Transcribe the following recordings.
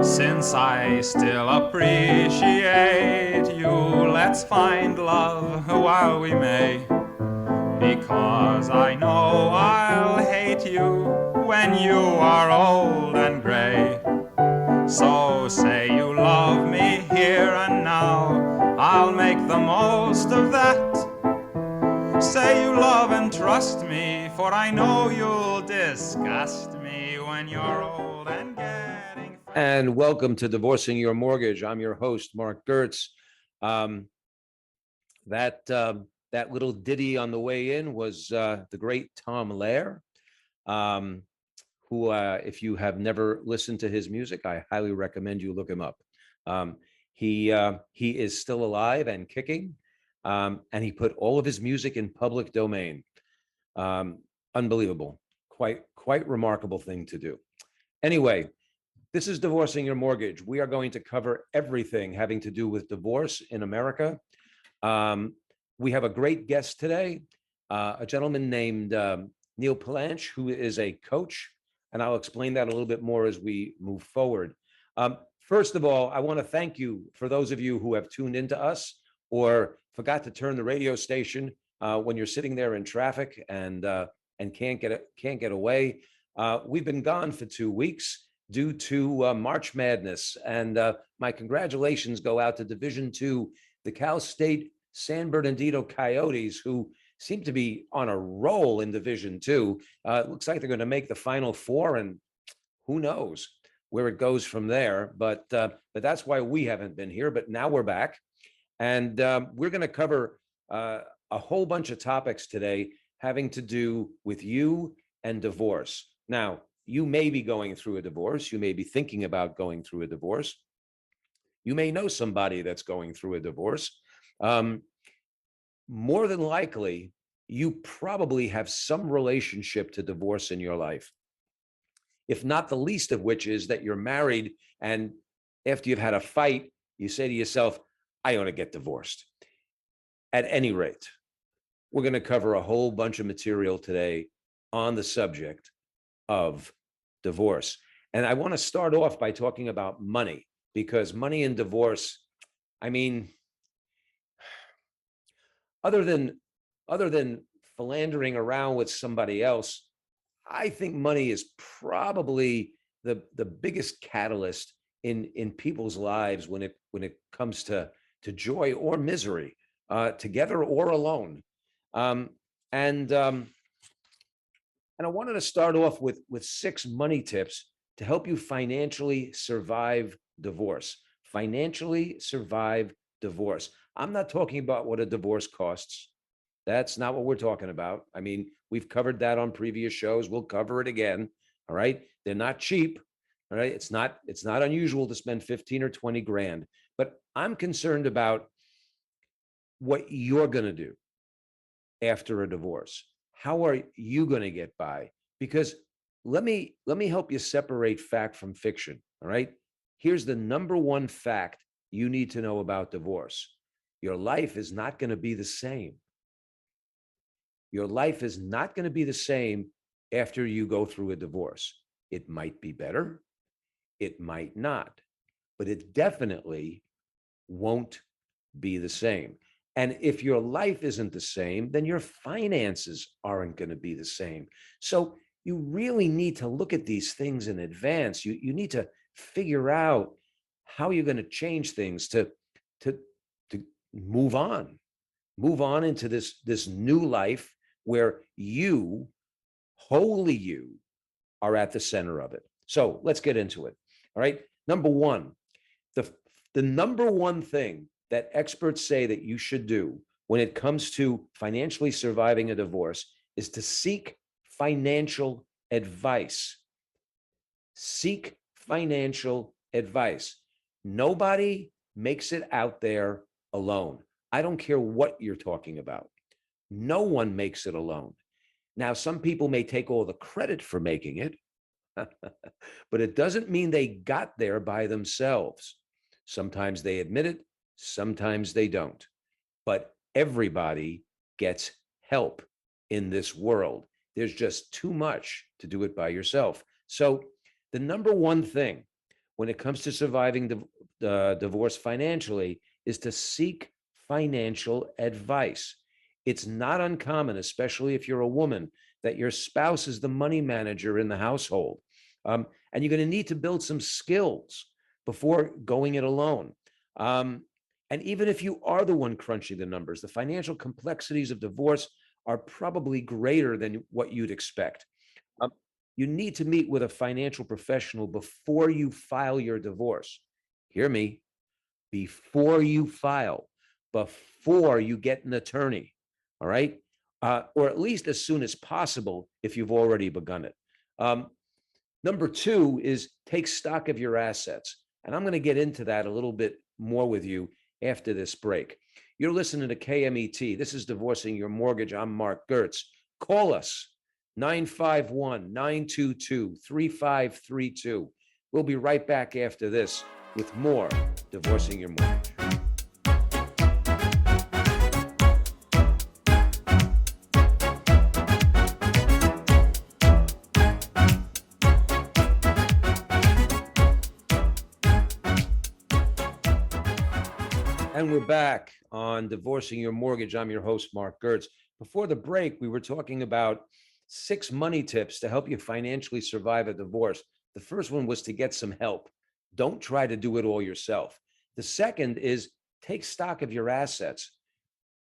Since I still appreciate you, let's find love while we may. Because I know I'll hate you when you are old and gray. So say you love me here and now, I'll make the most of that. Say you love and trust me, for I know you'll disgust me when you're old and getting fat. And welcome to Divorcing Your Mortgage. I'm your host, Mark Gertz. Um, that little ditty on the way in was the great Tom Lehrer, um, who, if you have never listened to his music, I highly recommend you look him up. Um, he is still alive and kicking, and he put all of his music in public domain. Um, Unbelievable, quite remarkable thing to do. Anyway, this is Divorcing Your Mortgage. We are going to cover everything having to do with divorce in America. We have a great guest today, a gentleman named Neil Palanch, who is a coach, and I'll explain that a little bit more as we move forward. First of all, I want to thank you for those of you who have tuned into us or forgot to turn the radio station when you're sitting there in traffic and can't get away. We've been gone for 2 weeks due to March Madness, and my congratulations go out to Division II, the Cal State San Bernardino Coyotes, who seem to be on a roll in Division II. It looks like they're going to make the Final Four, and who knows where it goes from there. But that's why we haven't been here. But now we're back, and we're going to cover a whole bunch of topics today having to do with you and divorce. Now, you may be going through a divorce. You may be thinking about going through a divorce. You may know somebody that's going through a divorce. More than likely, you probably have some relationship to divorce in your life. If not the least of which is that you're married, and after you've had a fight, you say to yourself, I want to get divorced. At any rate, we're going to cover a whole bunch of material today on the subject of divorce. And I want to start off by talking about money, because money in divorce, I mean, other than philandering around with somebody else, I think money is probably the biggest catalyst in people's lives when it comes to joy or misery, together or alone. And I wanted to start off with 6 money tips to help you financially survive divorce. Financially survive divorce. I'm not talking about what a divorce costs. That's not what we're talking about. I mean, we've covered that on previous shows. We'll cover it again. All right. They're not cheap. All right. It's not unusual to spend 15 or 20 grand, but I'm concerned about what you're going to do after a divorce. How are you going to get by? Because let me help you separate fact from fiction. All right. Here's the number one fact you need to know about divorce. Your life is not going to be the same. Your life is not going to be the same after you go through a divorce. It might be better. It might not, but it definitely won't be the same. And if your life isn't the same, then your finances aren't going to be the same. So you really need to look at these things in advance. You need to figure out how you're going to change things to move on into this new life where you, wholly you, are at the center of it. So let's get into it. All right. Number one, the number one thing that experts say that you should do when it comes to financially surviving a divorce is to seek financial advice. Seek financial advice. Nobody makes it out there alone. I don't care what you're talking about. No one makes it alone. Now, some people may take all the credit for making it, but it doesn't mean they got there by themselves. Sometimes they admit it, sometimes they don't. But everybody gets help in this world. There's just too much to do it by yourself. So the number one thing when it comes to surviving the divorce financially is to seek financial advice. It's not uncommon, especially if you're a woman, that your spouse is the money manager in the household. And you're going to need to build some skills before going it alone. And even if you are the one crunching the numbers, the financial complexities of divorce are probably greater than what you'd expect. You need to meet with a financial professional before you file your divorce. Hear me, before you file, before you get an attorney, all right? Or at least as soon as possible if you've already begun it. Number two is take stock of your assets. And I'm going to get into that a little bit more with you after this break. You're listening to KMET. This is Divorcing Your Mortgage. I'm Mark Gertz. Call us 951-922-3532. We'll be right back after this with more Divorcing Your Mortgage. And we're back on Divorcing Your Mortgage. I'm your host, Mark Gertz. Before the break, we were talking about 6 money tips to help you financially survive a divorce. The first one was to get some help. Don't try to do it all yourself. The second is take stock of your assets.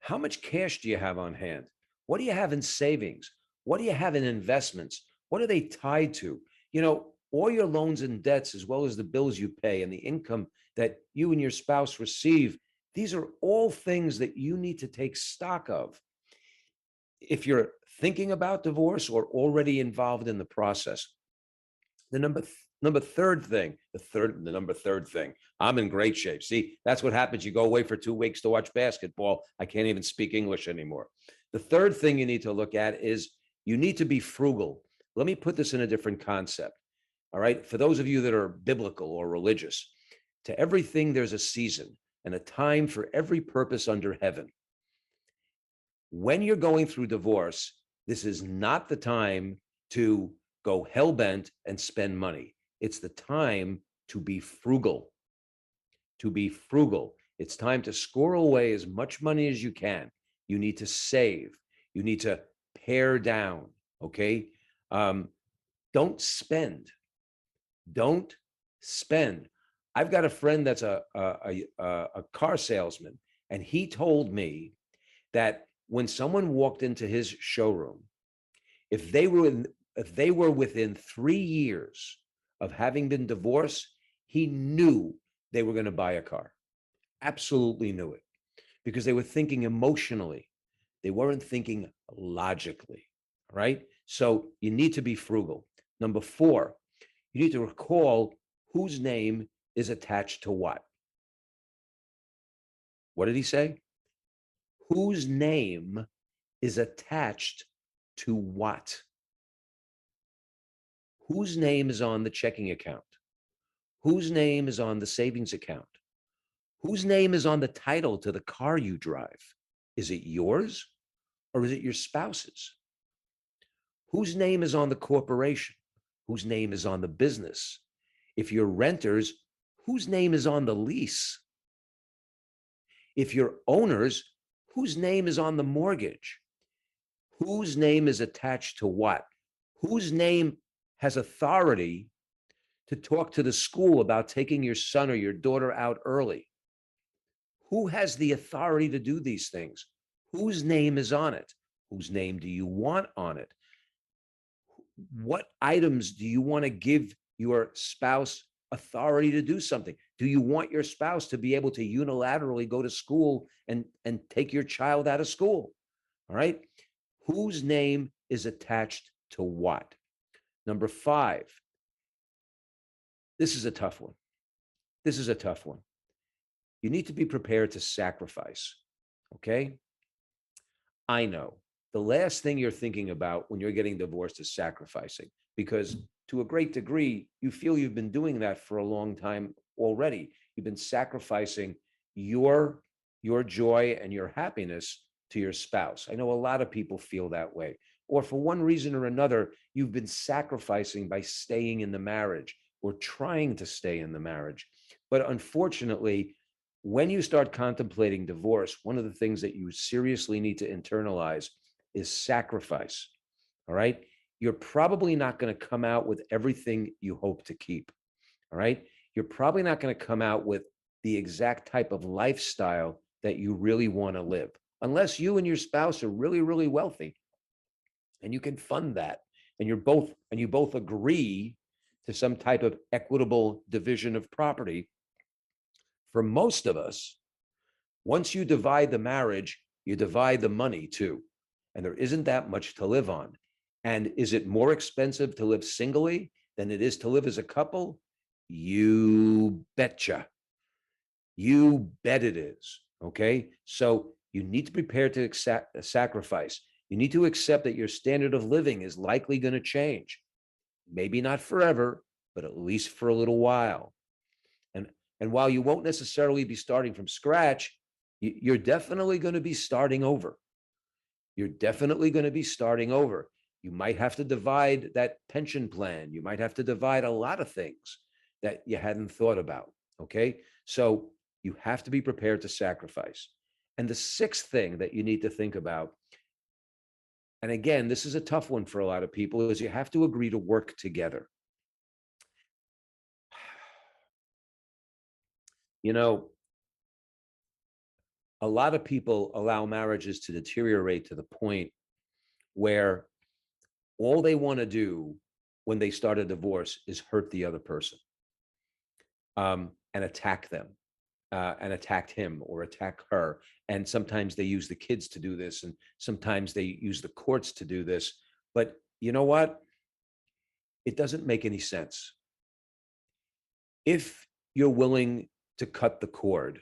How much cash do you have on hand? What do you have in savings? What do you have in investments? What are they tied to? You know, all your loans and debts, as well as the bills you pay and the income that you and your spouse receive, these are all things that you need to take stock of if you're thinking about divorce or already involved in the process. The number third thing, I'm in great shape. See, that's what happens. You go away for 2 weeks to watch basketball. I can't even speak English anymore. The third thing you need to look at is you need to be frugal. Let me put this in a different concept. All right. For those of you that are biblical or religious, to everything there's a season and a time for every purpose under heaven. When you're going through divorce, this is not the time to go hell-bent and spend money. It's the time to be frugal. To be frugal. It's time to score away as much money as you can. You need to save. You need to pare down. Okay. Don't spend. Don't spend. I've got a friend that's a car salesman, and he told me that when someone walked into his showroom, if they were within 3 years of having been divorced, he knew they were going to buy a car. Absolutely knew it, because they were thinking emotionally. They weren't thinking logically, right? So you need to be frugal. Number 4, you need to recall whose name is attached to what. What did he say? Whose name is attached to what? Whose name is on the checking account? Whose name is on the savings account? Whose name is on the title to the car you drive? Is it yours or is it your spouse's? Whose name is on the corporation? Whose name is on the business? If you're renters, whose name is on the lease? If you're owners, whose name is on the mortgage? Whose name is attached to what? Whose name has authority to talk to the school about taking your son or your daughter out early? Who has the authority to do these things? Whose name is on it? Whose name do you want on it? What items do you want to give your spouse authority to do something? Do you want your spouse to be able to unilaterally go to school and take your child out of school? All right. Whose name is attached to what? Number 5. This is a tough one. This is a tough one. You need to be prepared to sacrifice. Okay. I know the last thing you're thinking about when you're getting divorced is sacrificing, because to a great degree, you feel you've been doing that for a long time already. You've been sacrificing your joy and your happiness to your spouse. I know a lot of people feel that way. Or for one reason or another, you've been sacrificing by staying in the marriage. or trying to stay in the marriage. But unfortunately, when you start contemplating divorce, one of the things that you seriously need to internalize is sacrifice. All right. You're probably not going to come out with everything you hope to keep. All right. You're probably not going to come out with the exact type of lifestyle that you really want to live, unless you and your spouse are really, really wealthy and you can fund that. And you both agree to some type of equitable division of property. For most of us, once you divide the marriage, you divide the money too. And there isn't that much to live on. And is it more expensive to live singly than it is to live as a couple? You betcha. You bet it is. Okay. So you need to prepare to accept sacrifice. You need to accept that your standard of living is likely going to change. Maybe not forever, but at least for a little while. And while you won't necessarily be starting from scratch, you're definitely going to be starting over. You're definitely going to be starting over. You might have to divide that pension plan. You might have to divide a lot of things that you hadn't thought about. Okay. So you have to be prepared to sacrifice. And the sixth thing that you need to think about, and again, this is a tough one for a lot of people, is you have to agree to work together. You know, a lot of people allow marriages to deteriorate to the point where all they want to do when they start a divorce is hurt the other person, and attack them, and attack him or attack her. And sometimes they use the kids to do this, and sometimes they use the courts to do this. But you know what? It doesn't make any sense. If you're willing to cut the cord,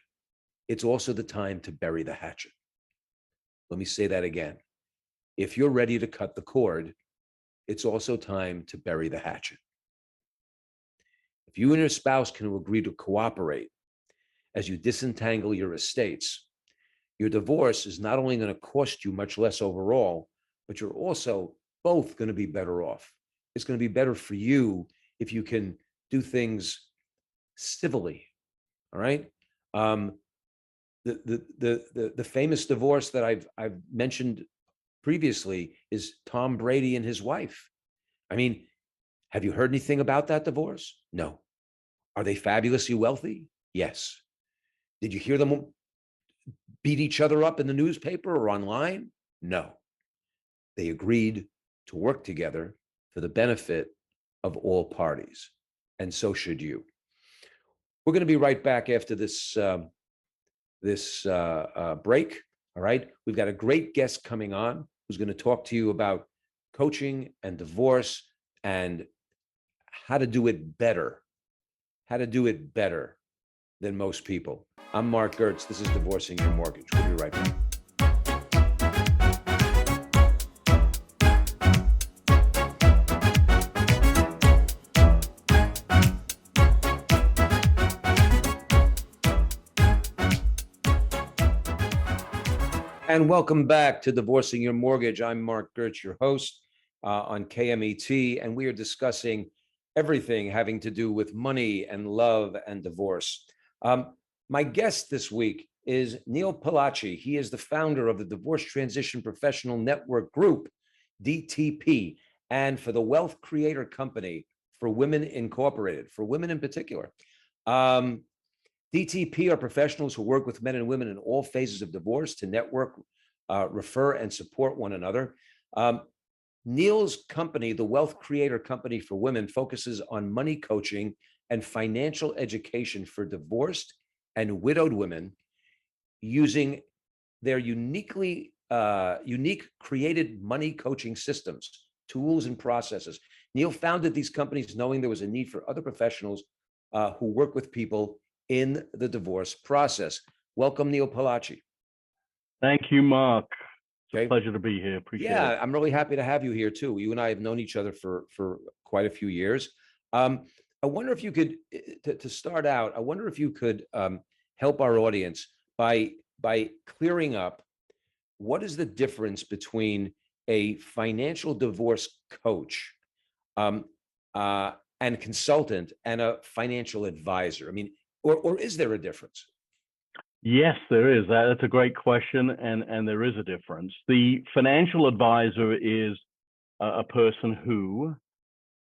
it's also the time to bury the hatchet. Let me say that again. If you're ready to cut the cord, it's also time to bury the hatchet. If you and your spouse can agree to cooperate as you disentangle your estates, your divorce is not only going to cost you much less overall, but you're also both going to be better off. It's going to be better for you if you can do things civilly. All right. The famous divorce that I've mentioned previously is Tom Brady and his wife. I mean, have you heard anything about that divorce? No. Are they fabulously wealthy? Yes. Did you hear them beat each other up in the newspaper or online? No. They agreed to work together for the benefit of all parties. And so should you. We're going to be right back after this break. All right. We've got a great guest coming on who's going to talk to you about coaching and divorce and how to do it better than most people. I'm Mark Gertz. This is Divorcing Your Mortgage. We'll be right back. And welcome back to Divorcing Your Mortgage. I'm Mark Gertz, your host on KMET, and we are discussing everything having to do with money and love and divorce. My guest this week is Neil Palachi. He is the founder of the Divorce Transition Professional Network Group, DTP, and for the Wealth Creator Company for Women Incorporated, for women in particular. DTP are professionals who work with men and women in all phases of divorce to network, refer, and support one another. Neil's company, the Wealth Creator Company for Women, focuses on money coaching and financial education for divorced and widowed women using their unique created money coaching systems, tools, and processes. Neil founded these companies knowing there was a need for other professionals who work with people in the divorce process. Welcome, Neil Palachi. Thank you, Mark. It's Okay. a pleasure to be here. Appreciate it. Yeah, I'm really happy to have you here too. You and I have known each other for quite a few years. I wonder if you could, to start out, I wonder if you could help our audience by clearing up what is the difference between a financial divorce coach and consultant and a financial advisor? I mean, or is there a difference? Yes, there is. That's a great question, and there is a difference. The financial advisor is a person who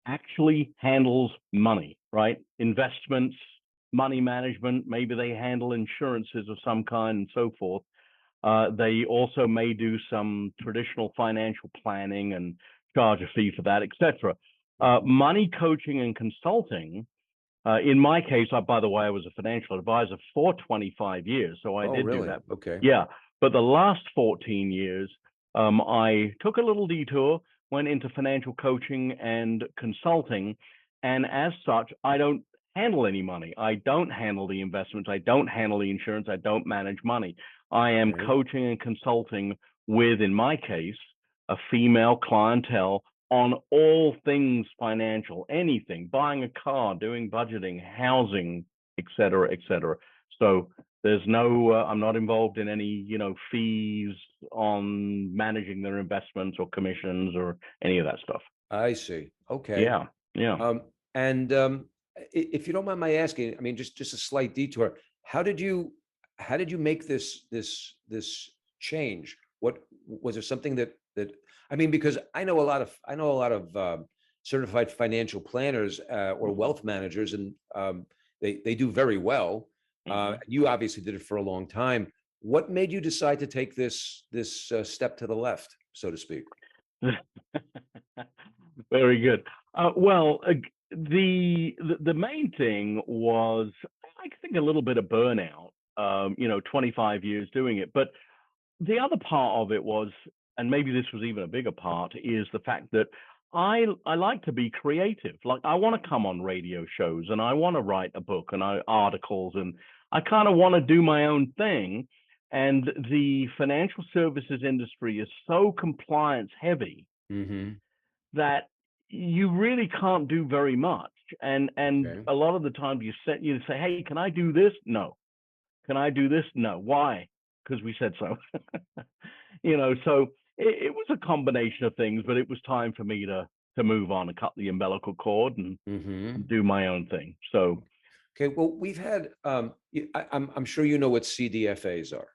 actually handles money, right? Investments, money management. Maybe they handle insurances of some kind and so forth. They also may do some traditional financial planning and charge a fee for that, etc. Money coaching and consulting. In my case, by the way, I was a financial advisor for 25 years, so I Oh, did do really? that. Okay. Yeah, but the last 14 years, I took a little detour, went into financial coaching and consulting, and as such, I don't handle any money. I don't handle the investments. I don't handle the insurance. I don't manage money. I am Okay. coaching and consulting with, in my case, a female clientele on all things financial, anything, buying a car, doing budgeting, housing, et cetera, et cetera. So there's no, I'm not involved in any, fees on managing their investments or commissions or any of that stuff. I see. Okay. Yeah, yeah. And if you don't mind my asking, I mean, just a slight detour. How did you make this change? What was there something that I mean, because I know a lot of certified financial planners or wealth managers, and they do very well. You obviously did it for a long time. What made you decide to take this step to the left, so to speak? Very good. Well, the main thing was, I think, a little bit of burnout. 25 years doing it, but the other part of it was, and maybe this was even a bigger part, is the fact that I like to be creative. Like, I want to come on radio shows, and I want to write a book and articles, and I kind of want to do my own thing. And the financial services industry is so compliance heavy that you really can't do very much. And Okay. a lot of the time you say, hey, can I do this? No. Can I do this? No. Why? Because we said so. So it was a combination of things, but it was time for me to move on and cut the umbilical cord and do my own thing. So Okay, well, we've had I'm sure you know what CDFAs are.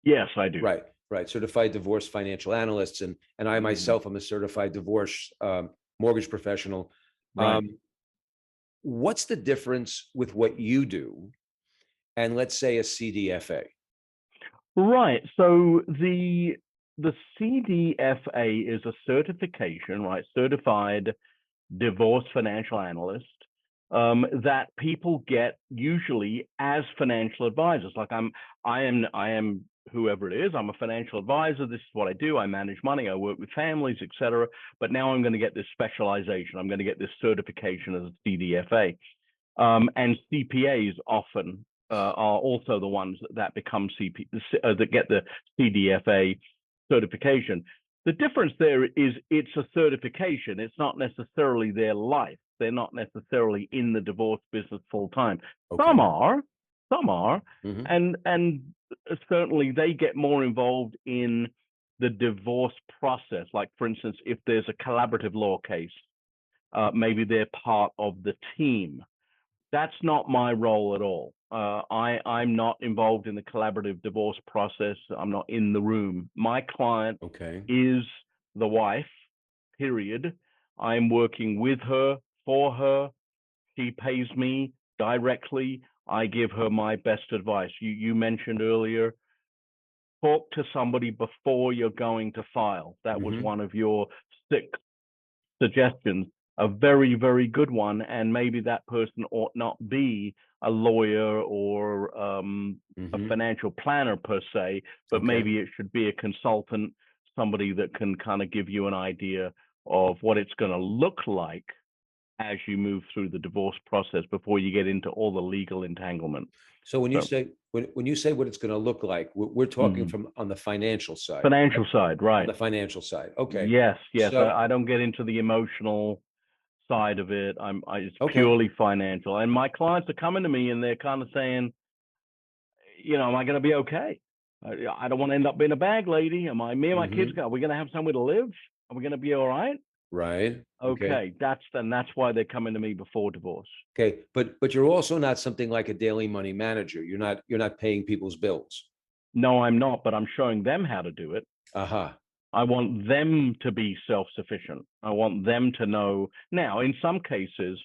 yes, I do. Right. Certified Divorce Financial Analysts, and I myself am a certified divorce mortgage professional. Right. What's the difference with what you do and, let's say, a CDFA? Right. So the CDFA is a certification, right? Certified Divorce Financial Analyst, that people get usually as financial advisors. Like I am whoever it is. I'm a financial advisor. This is what I do. I manage money. I work with families, etc. But now I'm going to get this specialization. I'm going to get this certification as a CDFA. And CPAs often are also the ones that become that get the CDFA certification. The difference there is it's a certification. It's not necessarily their life. They're not necessarily in the divorce business full time. Okay. Some are, Mhm. and certainly they get more involved in the divorce process. Like, for instance, if there's a collaborative law case, maybe they're part of the team. That's not my role at all. I'm not involved in the collaborative divorce process. I'm not in the room. My client Okay. is the wife, period. I'm working with her, for her. She pays me directly. I give her my best advice. You mentioned earlier, talk to somebody before you're going to file. That was one of your 6 suggestions. A very, very good one. And maybe that person ought not be a lawyer or a financial planner per se, but Okay. maybe it should be a consultant, somebody that can kind of give you an idea of what it's going to look like as you move through the divorce process before you get into all the legal entanglement. So when you So, say what it's going to look like, we're talking from on the financial side. financial side, On right? the financial side. Okay. Yes. So I don't get into the emotional side of it. It's okay. purely financial. And my clients are coming to me and they're kind of saying, am I going to be okay? I don't want to end up being a bag lady. Me and my kids, are we going to have somewhere to live? Are we going to be all right? Right. Okay. Okay, that's why they're coming to me before divorce. Okay. But you're also not something like a daily money manager. You're not paying people's bills. No, I'm not, but I'm showing them how to do it. Aha. I want them to be self-sufficient. I want them to know. Now, in some cases,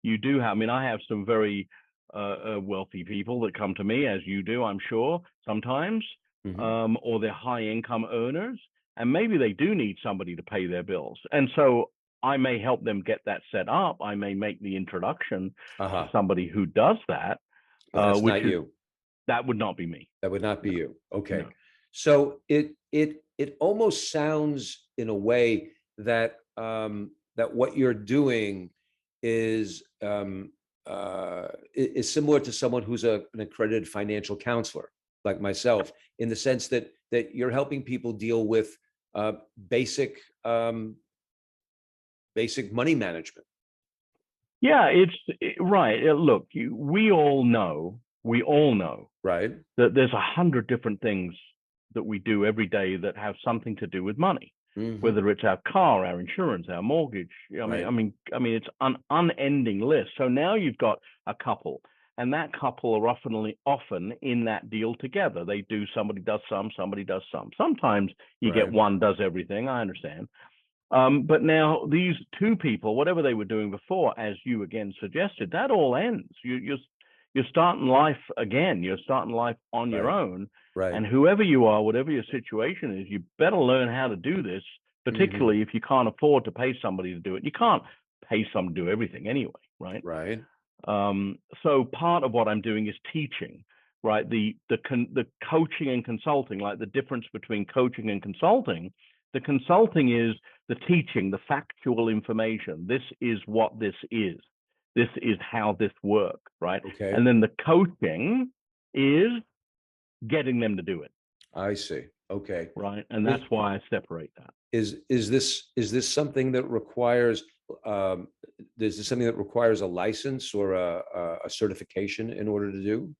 you do have, I mean, I have some very wealthy people that come to me, as you do, I'm sure, sometimes, Mhm. or they're high income earners, and maybe they do need somebody to pay their bills. And so I may help them get that set up. I may make the introduction to Aha. somebody who does that, But that's which not is, you. that would not be me. That would not be No, you. Okay. no. So it almost sounds in a way that that what you're doing is is similar to someone who's an accredited financial counselor like myself, in the sense that you're helping people deal with uh, basic basic money management. Yeah, right. Look, we all know Right. that there's 100 different things that we do every day that have something to do with money, Hmm. whether it's our car, our insurance, our mortgage. Right. It's an unending list. So now you've got a couple, and that couple are often in that deal together. They do, somebody does some, somebody does some. Sometimes you get Right. one does everything. I understand. But now these two people, whatever they were doing before, as you again suggested, that all ends. You're starting life again. You're starting life on your Right. own. Right. And whoever you are, whatever your situation is, you better learn how to do this, Hmm. particularly if you can't afford to pay somebody to do it. You can't pay someone to do everything anyway, right? Right. So part of what I'm doing is teaching, right? The coaching and consulting, like the difference between coaching and consulting. The consulting is the teaching, the factual information. This is what this is. This is how this works, right? Okay. And then the coaching is getting them to do it, I see. Okay. right? And Is that's why I separate that. is this something that requires um, is this something that requires a license or a certification in order to do?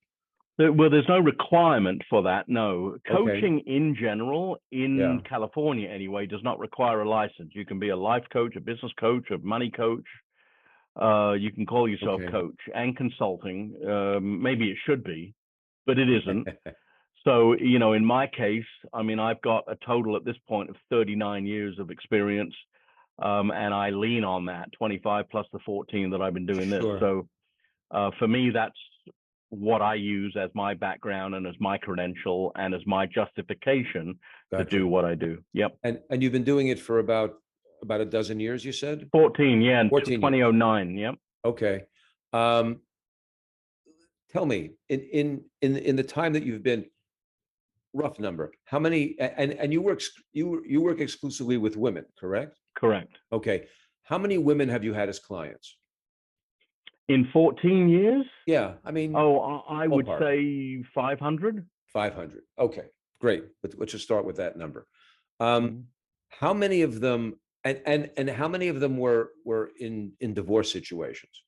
Well, there's no requirement for that. No, Okay. coaching in general, Yeah. in California anyway, does not require a license. You can be a life coach, a business coach, a money coach. You can call yourself Okay. coach and consulting. Maybe it should be, but it isn't. So, in my case, I mean, I've got a total at this point of 39 years of experience, and I lean on that 25 plus the 14 that I've been doing this. Sure. So, for me, that's what I use as my background and as my credential and as my justification to Gotcha. do what I do. Yep. And you've been doing it for about a dozen years, you said? 14, yeah, in 14 years. 2009. Yep. Okay. Um, Tell me, in the time that you've been, rough number, how many, and you work exclusively with women, correct? Correct. Okay. How many women have you had as clients? In 14 years, Yeah, I mean, oh, I would ballpark. say 500. 500. Okay, great. Let's just start with that number. Um, Mhm. how many of them, and how many of them were in divorce situations?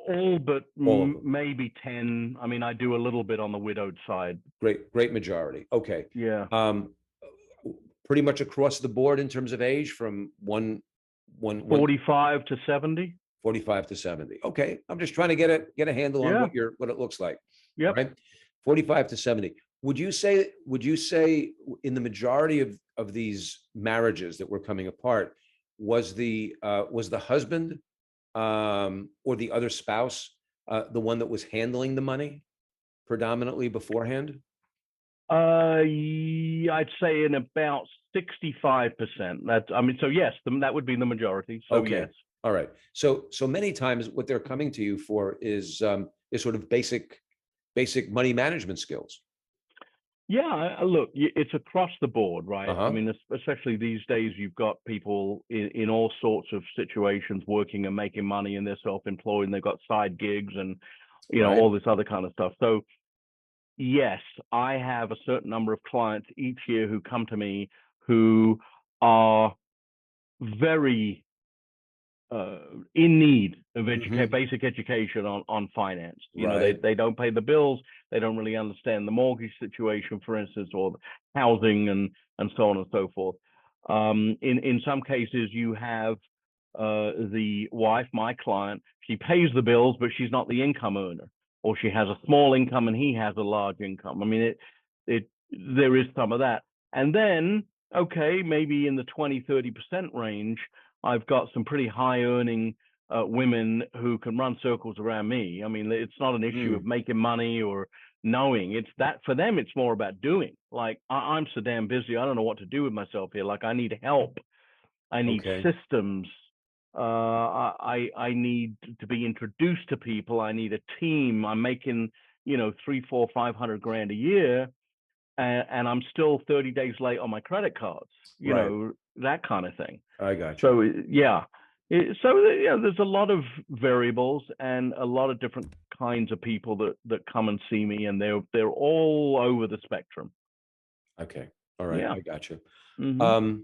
All but All of them. maybe 10. I mean, I do a little bit on the widowed side. Great majority. Okay. Yeah. Um, Pretty much across the board in terms of age, from one 45 to 70. 45 to 70. Okay, I'm just trying to get a handle on Yeah. what it looks like. Yep. Right? 45 to 70. Would you say in the majority of these marriages that were coming apart, was the husband or the other spouse the one that was handling the money predominantly beforehand? Yeah, I'd say in about 65%. So yes, that would be the majority. So Okay. yes. All right. So many times what they're coming to you for is sort of basic money management skills. Yeah, look, it's across the board, right? I Uh-huh. mean, especially these days, you've got people in all sorts of situations working and making money, and they're self-employed, and they've got side gigs and Right. all this other kind of stuff. So yes, I have a certain number of clients each year who come to me who are very in need of Mhm. basic education on finance. Right. They don't pay the bills. They don't really understand the mortgage situation, for instance, or the housing and so on and so forth. In some cases, you have the wife, my client, she pays the bills, but she's not the income earner, or she has a small income and he has a large income. I mean, there is some of that. And then, okay, maybe in the 20-30% range, I've got some pretty high earning women who can run circles around me. I mean, it's not an issue of making money or knowing. It's that for them, it's more about doing. Like, I'm so damn busy, I don't know what to do with myself here. Like, I need help. I need Okay. systems. I need to be introduced to people. I need a team. I'm making, 3, 4, 500 grand a year, and I'm still 30 days late on my credit cards. Right. That kind of thing. I got you. So yeah, there's a lot of variables and a lot of different kinds of people that come and see me, and they're all over the spectrum. Okay. All right. Yeah. I got you. Mhm.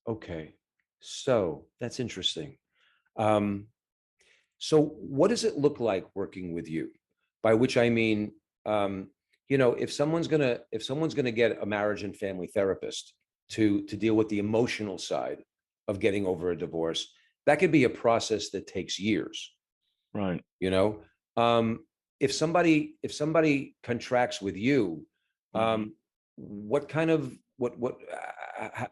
Okay. So that's interesting. Um, so what does it look like working with you? By which I mean, if someone's gonna get a marriage and family therapist to deal with the emotional side of getting over a divorce, that could be a process that takes years. Right. You know, if somebody contracts with you, Mhm. what kind of what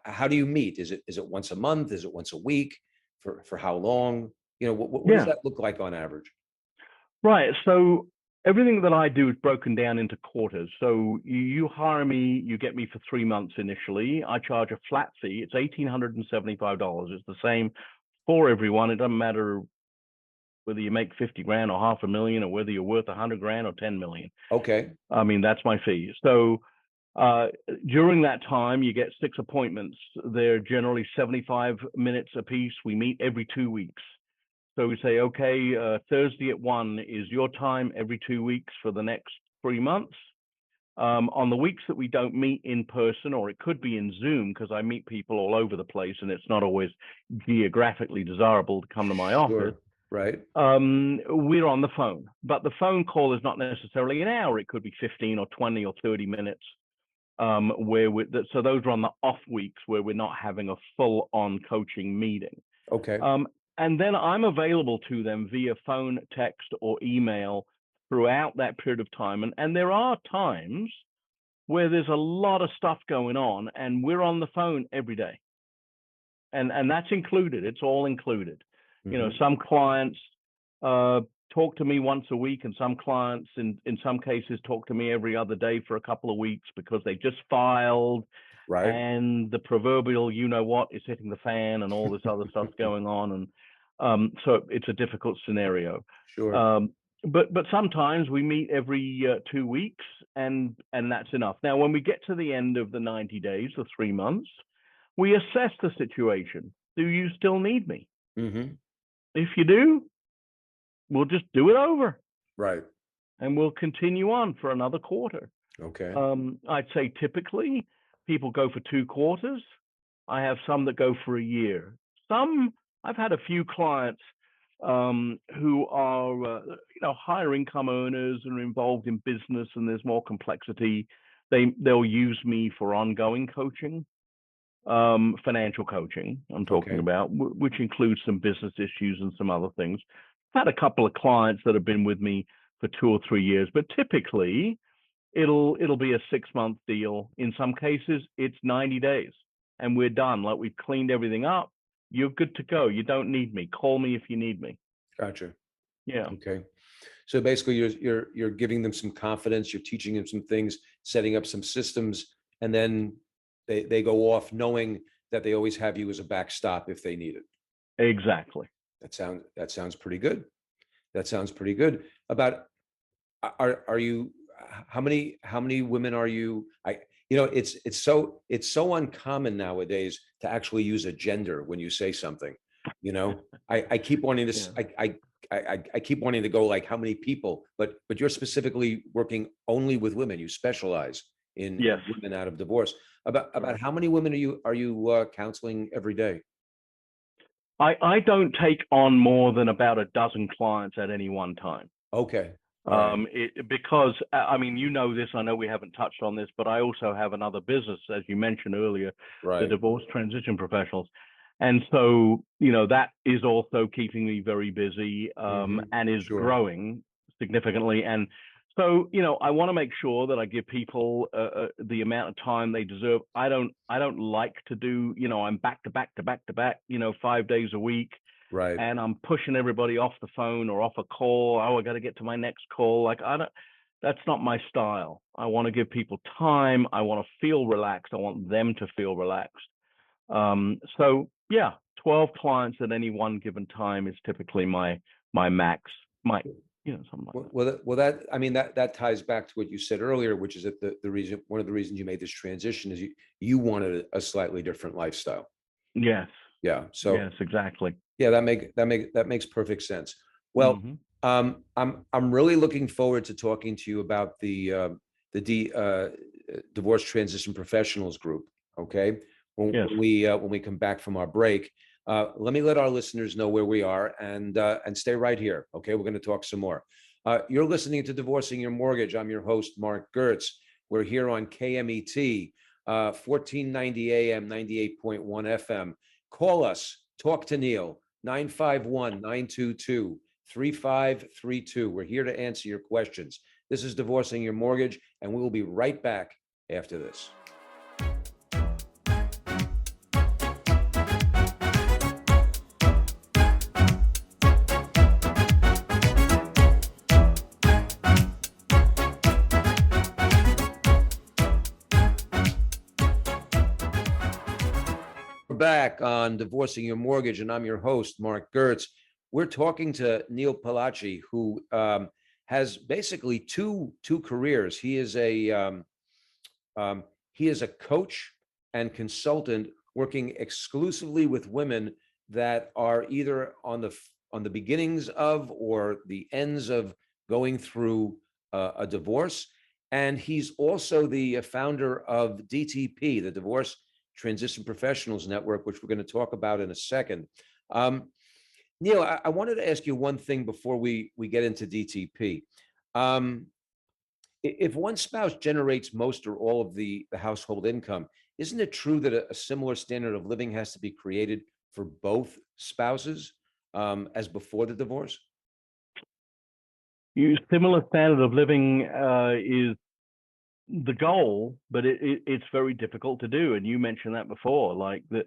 how do you meet? Is it once a month? Is it once a week? For how long? What does Yeah. that look like on average? Right. So everything that I do is broken down into quarters. So you hire me, you get me for 3 months initially. I charge a flat fee. It's $1,875. It's the same for everyone. It doesn't matter whether you make 50 grand or half a million, or whether you're worth 100 grand or 10 million. Okay. I mean, that's my fee. So during that time, you get 6 appointments. They're generally 75 minutes apiece. We meet every 2 weeks. So we say, okay, Thursday at 1 is your time every 2 weeks for the next 3 months. On the weeks that we don't meet in person, or it could be in Zoom, because I meet people all over the place and it's not always geographically desirable to come to my office, Sure. Right. we're on the phone. But the phone call is not necessarily an hour. It could be 15 or 20 or 30 minutes. So those are on the off weeks where we're not having a full-on coaching meeting. Okay. And then I'm available to them via phone, text, or email throughout that period of time. And there are times where there's a lot of stuff going on, and we're on the phone every day. And that's included. It's all included. Mhm. Some clients talk to me once a week, and some clients, in some cases, talk to me every other day for a couple of weeks because they just filed, Right. and the proverbial what is hitting the fan, and all this other stuff's going on, and so it's a difficult scenario. Sure. But sometimes we meet every 2 weeks, and that's enough. Now, when we get to the end of the 90 days, the 3 months, we assess the situation. Do you still need me? Hmm. If you do, we'll just do it over, Right. and we'll continue on for another quarter. Okay. I'd say typically people go for 2 quarters. I have some that go for a year. I've had a few clients who are higher income earners and are involved in business, and there's more complexity. They'll use me for ongoing coaching, financial coaching I'm talking Okay. about, which includes some business issues and some other things. I've had a couple of clients that have been with me for 2 or 3 years, but typically it'll be a 6-month deal. In some cases, it's 90 days, and we're done. Like, we've cleaned everything up. You're good to go. You don't need me. Call me if you need me. Gotcha. Yeah, Okay. So basically, you're giving them some confidence. You're teaching them some things, setting up some systems, and then they go off knowing that they always have you as a backstop if they need it. exactly. That sounds pretty good. That sounds pretty good. About are you how many women are you? It's so uncommon nowadays to actually use a gender when you say something. I keep wanting to Yeah. I keep wanting to go like how many people, but you're specifically working only with women. You specialize in Yes. women out of divorce. About Right. how many women are you counseling every day? I don't take on more than about a dozen clients at any one time. Okay. Right. Because I mean, you know this. I know we haven't touched on this, but I also have another business, as you mentioned earlier, the Right. divorce transition professionals, and so that is also keeping me very busy, and is Sure. growing significantly. And so I want to make sure that I give people the amount of time they deserve. I don't like to do I'm back to back to back to back 5 days a week, Right. and I'm pushing everybody off the phone or off a call. Oh, I got to get to my next call. Like, I don't, that's not my style. I want to give people time. I want to feel relaxed. I want them to feel relaxed. So yeah, 12 clients at any one given time is typically my max, something like that. Well, I mean, that ties back to what you said earlier, which is that one of the reasons you made this transition is you wanted a slightly different lifestyle. Yes. Yeah. So Yes, exactly. yeah, that makes perfect sense. Well, Mhm. I'm really looking forward to talking to you about the divorce transition professionals group. Okay, Yes. when we come back from our break, let me let our listeners know where we are, and stay right here. Okay, we're going to talk some more. You're listening to Divorcing Your Mortgage. I'm your host, Mark Gertz. We're here on KMET, 1490 AM, 98.1 FM. Call us. Talk to Neil. 951-922-3532. We're here to answer your questions. This is Divorcing Your Mortgage, and we will be right back after this. We're back on Divorcing Your Mortgage, and I'm your host, Mark Gertz. We're talking to Neil Palachi, who has basically two careers. He is a coach and consultant working exclusively with women that are either on the beginnings of or the ends of going through a divorce. And he's also the founder of DTP, the Divorce Transition Professionals Network, which we're going to talk about in a second. Neil, I wanted to ask you one thing before we get into DTP. If one spouse generates most or all of the household income, isn't it true that a similar standard of living has to be created for both spouses as before the divorce? Similar standard of living is the goal, but it's very difficult to do. And you mentioned that before, like that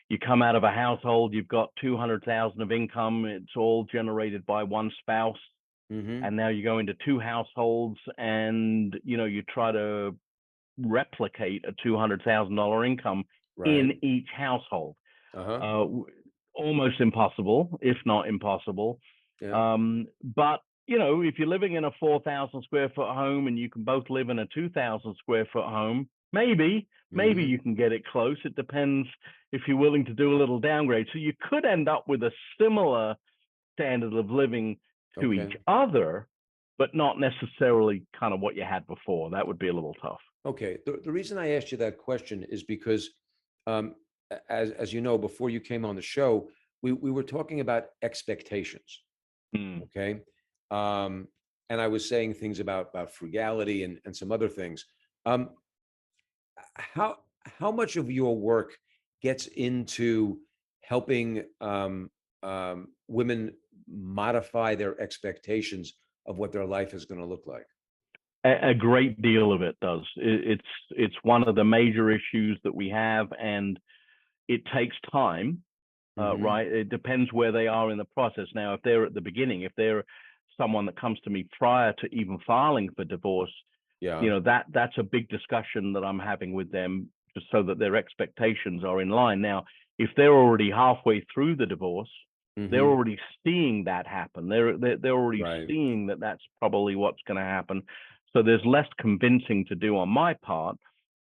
you come out of a household, you've got 200,000 of income, it's all generated by one spouse. And now you go into two households, and you try to replicate a $200,000 income in each household. Almost impossible, if not impossible. Yeah. But if you're living in a 4,000 square foot home and you can both live in a 2,000 square foot home, maybe you can get it close. It depends if you're willing to do a little downgrade. So you could end up with a similar standard of living to each other, but not necessarily kind of what you had before. That would be a little tough. Okay. The reason I asked you that question is because, as you know, before you came on the show, we were talking about expectations. Okay. And I was saying things about frugality and some other things. How much of your work gets into helping women modify their expectations of what their life is going to look like? A great deal of it does. It's one of the major issues that we have, and it takes time, right? It depends where they are in the process. Now, if they're at the beginning, if they're someone that comes to me prior to even filing for divorce, that's a big discussion that I'm having with them, just so that their expectations are in line. Now, if they're already halfway through the divorce, they're already seeing that happen. They're already seeing that that's probably what's going to happen. So there's less convincing to do on my part,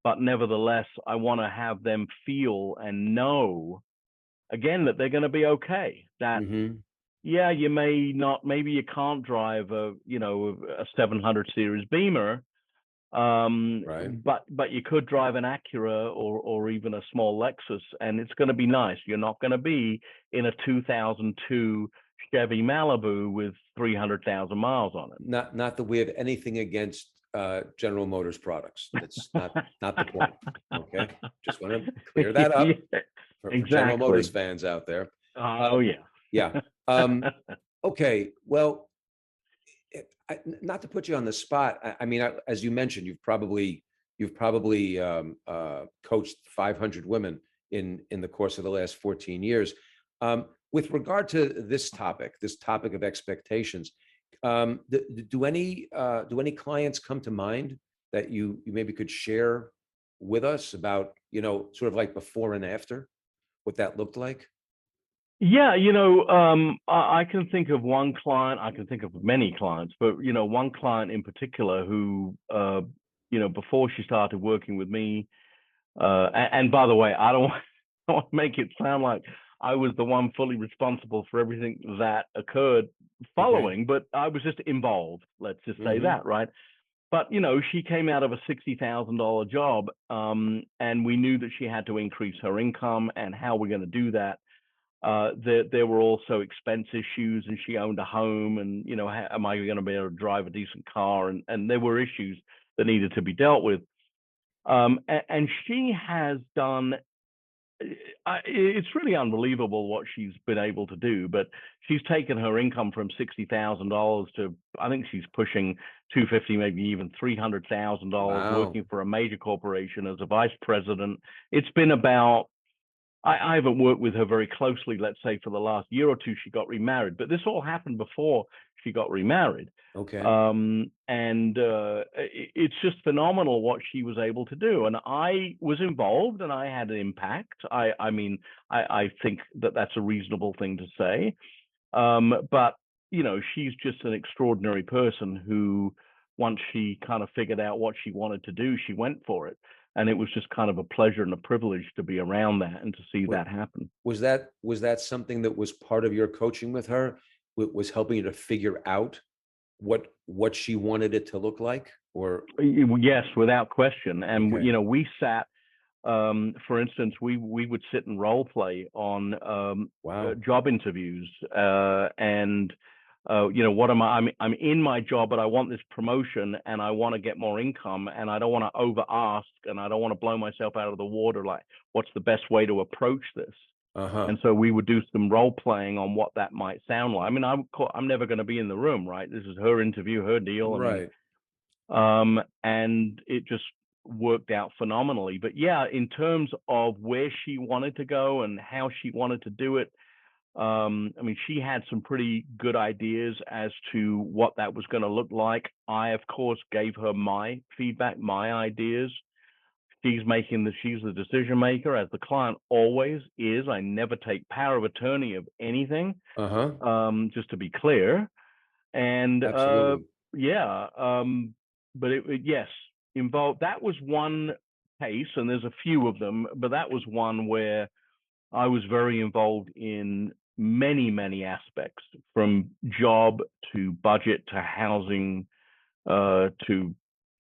but nevertheless, I want to have them feel and know, again, that they're going to be okay. That yeah, you may not, maybe you can't drive a 700 series Beamer, but you could drive an Acura or even a small Lexus, and it's going to be nice. You're not going to be in a 2002 Chevy Malibu with 300,000 miles on it. Not that we have anything against General Motors products. That's not the point. Okay, just want to clear that up Yeah, for General Motors exactly. fans out there. Oh yeah. Yeah. Okay. Well, not to put you on the spot. I mean, as you mentioned, you've probably coached 500 women in the course of the last 14 years. With regard to this topic of expectations, do any clients come to mind that you maybe could share with us about, sort of like before and after, what that looked like? Yeah, I can think of one client. I can think of many clients, but one client in particular who, before she started working with me, and by the way, I don't want, I don't want to make it sound like I was the one fully responsible for everything that occurred Okay. following, but I was just involved. Let's just say Hmm. that, right? But she came out of a $60,000 job, and we knew that she had to increase her income. And how we're going to do that? There were also expense issues, and she owned a home, and am I going to be able to drive a decent car? And there were issues that needed to be dealt with. And she has done. It's really unbelievable what she's been able to do, but she's taken her income from $60,000 to, I think she's pushing 250, maybe even $300,000, Wow. working for a major corporation as a vice president. It's been about, I haven't worked with her very closely, let's say for the last year or two. She got remarried, but this all happened before she got remarried. Okay. And it's just phenomenal what she was able to do. And I was involved, and I had an impact. I mean, I think that that's a reasonable thing to say. But she's just an extraordinary person who, once she kind of figured out what she wanted to do, she went for it. And it was just kind of a pleasure and a privilege to be around that and to see Wa- that happen. Was that something that was part of your coaching with her? Was helping you to figure out what she wanted it to look like? Or Yes, without question. And okay. we sat, for instance, we would sit and role play on Wow. job interviews, and what am I? I'm in my job, but I want this promotion, and I want to get more income, and I don't want to over ask, and I don't want to blow myself out of the water. Like, what's the best way to approach this? Uh-huh. And so we would do some role playing on what that might sound like. I mean, I'm never going to be in the room, right? This is her interview, her deal. I mean, Right. and it just worked out phenomenally. But yeah, in terms of where she wanted to go and how she wanted to do it, I mean, she had some pretty good ideas as to what that was going to look like. I, of course, gave her my feedback, my ideas. She's the decision maker, as the client always is. I never take power of attorney of anything, Uh-huh. just to be clear. And Absolutely. yeah, but yes, involved. That was one case, and there's a few of them, but that was one where I was very involved in many, many aspects, from job to budget to housing, to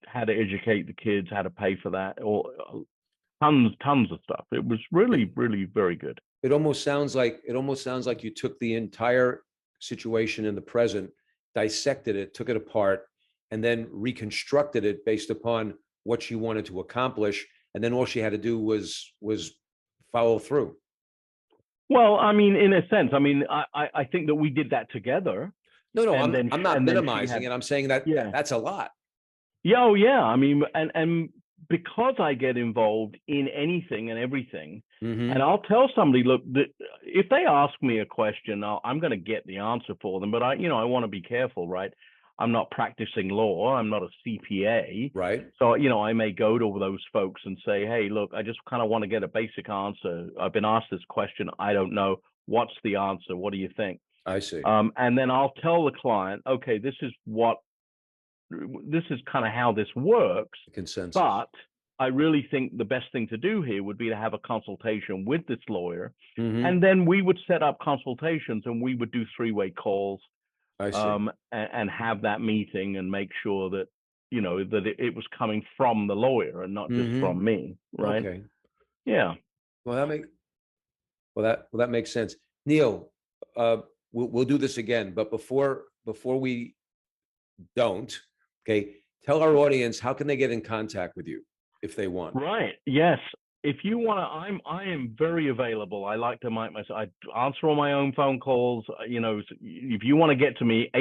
how to educate the kids, how to pay for that, or tons of stuff. It was really, really very good. It almost sounds like you took the entire situation in the present, dissected it, took it apart, and then reconstructed it based upon what she wanted to accomplish, and then all she had to do was follow through. Well, I mean, in a sense, I mean, I think that we did that together, No, no, and I'm not then she minimizing had, it. I'm saying yeah, that's a lot. yeah, oh yeah. I mean, and because I get involved in anything and everything, and Mm-hmm. I'll tell somebody, look, that if they ask me a question, I'm going to get the answer for them. But I want to be careful, right? I'm not practicing law. I'm not a CPA. Right. So, I may go to those folks and say, hey, look, I just kind of want to get a basic answer. I've been asked this question. I don't know. What's the answer? What do you think? I see. And then I'll tell the client, okay, this is kind of how this works. Consensus. But I really think the best thing to do here would be to have a consultation with this lawyer. Mm-hmm. And then we would set up consultations, and we would do three-way calls, I see. and have that meeting and make sure that, that it was coming from the lawyer and not just Mm-hmm. from me. Right. Okay. Yeah. Well, that makes sense. Neil, we'll do this again, but before we don't, okay, tell our audience how can they get in contact with you if they want. Right. Yes. If you want to, I am very available. I like to make myself, I answer all my own phone calls. You know, if you want to get to me,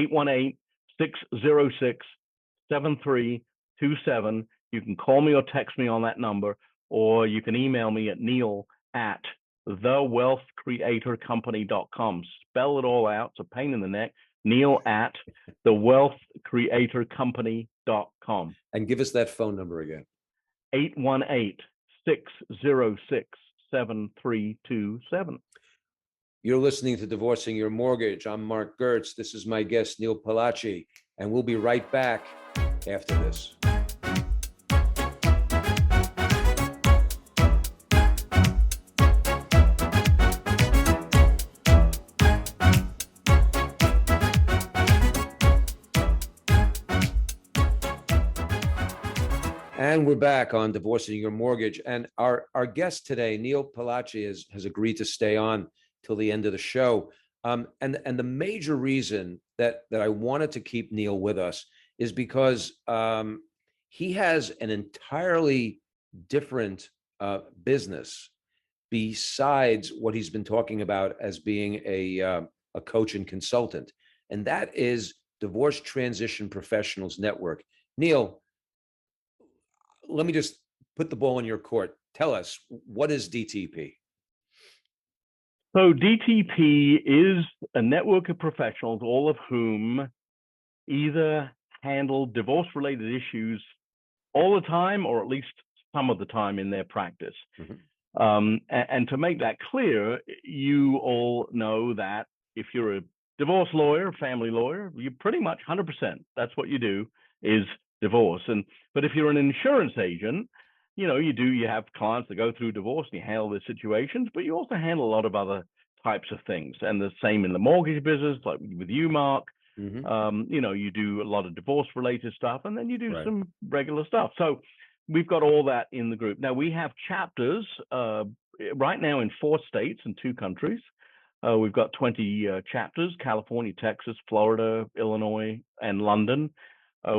818-606-7327. You can call me or text me on that number, or you can email me at neil@thewealthcreatorcompany.com. Spell it all out. It's a pain in the neck. neil@thewealthcreatorcompany.com. And give us that phone number again. 818-606-7327. You're listening to Divorcing Your Mortgage. I'm Mark Gertz. This is my guest, Neil Palacci, and we'll be right back after this. And we're back on Divorcing Your Mortgage. And our guest today, Neil Palacci, has agreed to stay on till the end of the show. And the major reason that I wanted to keep Neil with us is because he has an entirely different business besides what he's been talking about as being a coach and consultant. And that is Divorce Transition Professionals Network. Neil, let me just put the ball in your court. Tell us, what is DTP? So DTP is a network of professionals, all of whom either handle divorce-related issues all the time, or at least some of the time in their practice. Mm-hmm. And to make that clear, you all know that if you're a divorce lawyer, family lawyer, you pretty much 100%, that's what you do, is divorce. But if you're an insurance agent, you know, you have clients that go through divorce and you handle their situations, but you also handle a lot of other types of things. And the same in the mortgage business, like with you, Mark. Mm-hmm. You know, you do a lot of divorce related stuff, and then you do some regular stuff. So we've got all that in the group. Now we have chapters right now in 4 states and 2 countries. We've got 20 chapters: California, Texas, Florida, Illinois, and London.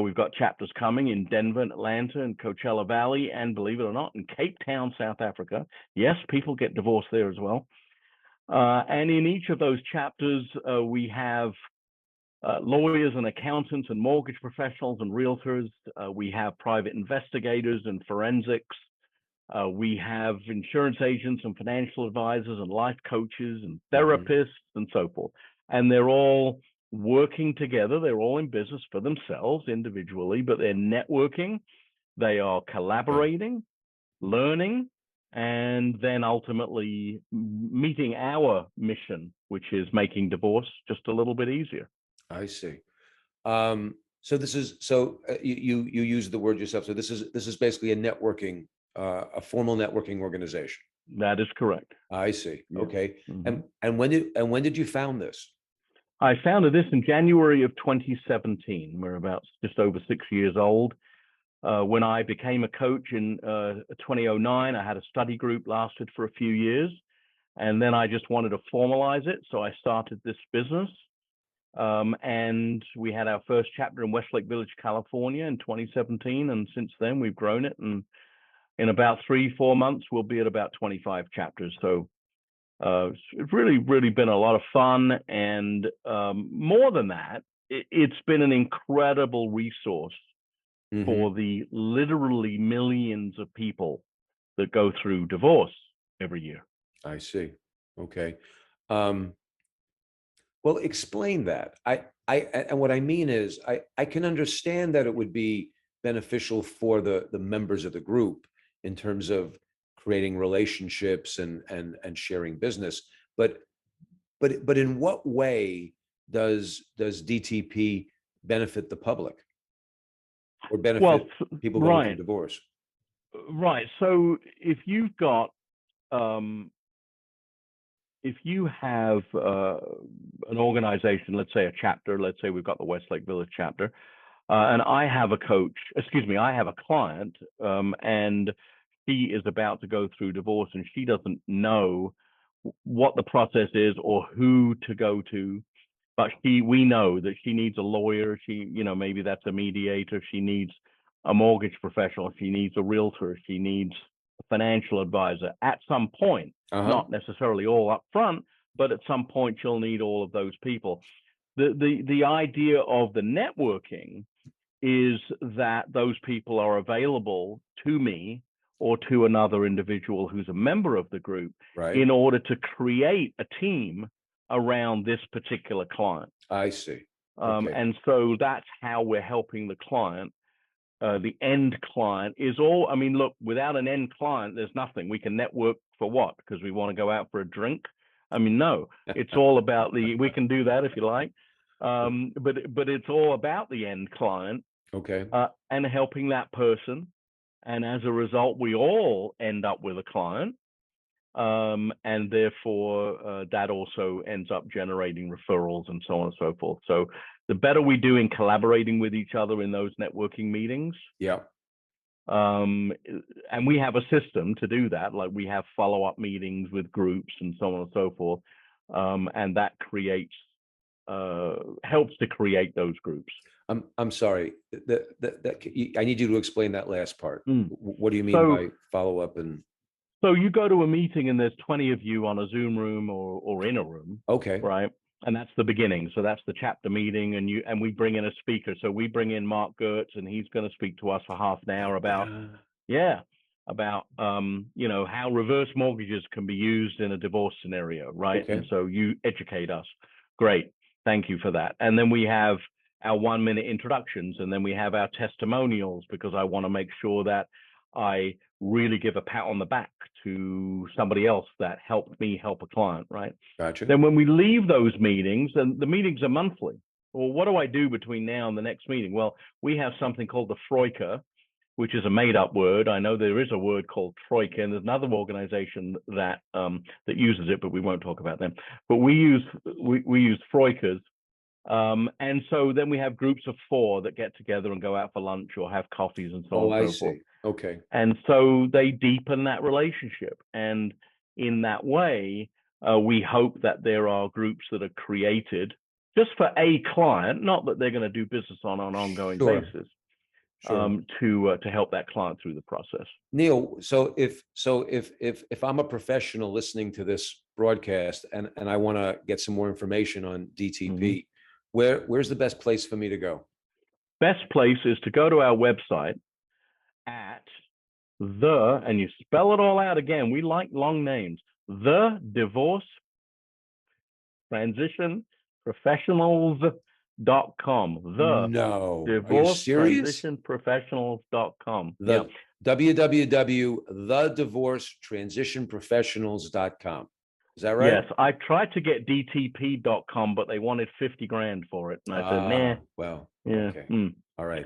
We've got chapters coming in Denver and Atlanta and Coachella Valley, and believe it or not, in Cape Town, South Africa. Yes, people get divorced there as well. And in each of those chapters, we have lawyers and accountants and mortgage professionals and realtors. We have private investigators and forensics. We have insurance agents and financial advisors and life coaches and therapists and so forth. And they're all working together. They're all in business for themselves individually, but they're networking. They are collaborating, learning, and then ultimately meeting our mission, which is making divorce just a little bit easier. I see. So this is, you used the word yourself. So this is basically a networking, a formal networking organization. That is correct. I see. Yeah. Okay. Mm-hmm. And when did you found this? I founded this in January of 2017. We're about just over 6 years old. When I became a coach in 2009, I had a study group, lasted for a few years, and then I just wanted to formalize it. So I started this business. And we had our first chapter in Westlake Village, California in 2017. And since then we've grown it. And in about 3-4 months, we'll be at about 25 chapters. So it's really, really been a lot of fun. And more than that, it's been an incredible resource for the literally millions of people that go through divorce every year. I see. Okay. Well, explain that. And what I mean is, I can understand that it would be beneficial for the members of the group in terms of creating relationships and sharing business. But in what way does DTP benefit the public or benefit people going through divorce? Right. So if you've got if you have an organization, let's say a chapter, let's say we've got the Westlake Village chapter, and I have a client, and she is about to go through divorce and she doesn't know what the process is or who to go to but we know that she needs a lawyer. Maybe that's a mediator. She needs a mortgage professional. She needs a realtor. She needs a financial advisor at some point, not necessarily all up front, but at some point she'll need all of those people. The idea of the networking is that those people are available to me or to another individual who's a member of the group in order to create a team around this particular client. I see. And so that's how we're helping the client. The end client is all, I mean, look, without an end client, there's nothing. We can network for what? Because we want to go out for a drink? I mean, no, it's all about we can do that if you like. But it's all about the end client. Okay. And helping that person. And as a result, we all end up with a client. And therefore, that also ends up generating referrals and so on and so forth. So the better we do in collaborating with each other in those networking meetings. Yeah. And we have a system to do that. Like we have follow-up meetings with groups and so on and so forth. And that helps to create those groups. I'm sorry. I need you to explain that last part. What do you mean by follow up? And so you go to a meeting and there's 20 of you on a Zoom room or in a room. Okay. Right. And that's the beginning. So that's the chapter meeting, and we bring in a speaker. So we bring in Mark Gertz, and he's going to speak to us for half an hour about how reverse mortgages can be used in a divorce scenario, right? Okay. And so you educate us. Great. Thank you for that. And then we have our 1-minute introductions, and then we have our testimonials, because I want to make sure that I really give a pat on the back to somebody else that helped me help a client, right? Gotcha. Then when we leave those meetings, and the meetings are monthly, well, what do I do between now and the next meeting? Well, we have something called the Troika, which is a made-up word. I know there is a word called Troika, and there's another organization that uses it, but we won't talk about them. But we use Troikas. And so then we have groups of 4 that get together and go out for lunch or have coffees and so on and so forth. Okay. And so they deepen that relationship. And in that way, we hope that there are groups that are created just for a client, not that they're going to do business on an ongoing basis, to help that client through the process. Neil, so if I'm a professional listening to this broadcast and I want to get some more information on DTP, where's the best place for me to go? Best place is to go to our website at and you spell it all out again. We like long names. The Divorce Transition Professionals.com. Divorce Transition Professionals.com. www.thedivorcetransitionprofessionals.com. Is that right? Yes, I tried to get DTP.com, but they wanted $50,000 for it, and I said, nah. Well, yeah. Okay. All right.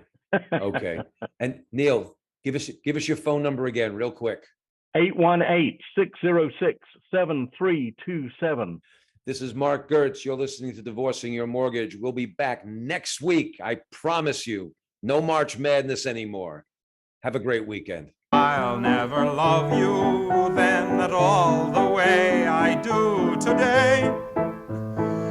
Okay. And Neil, give us your phone number again, real quick. 818-606-7327. This is Mark Gertz. You're listening to Divorcing Your Mortgage. We'll be back next week. I promise you. No March Madness anymore. Have a great weekend. I'll never love you then at all the way I do today.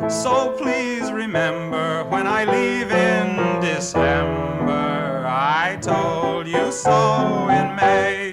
So please remember when I leave in December, I told you so in May.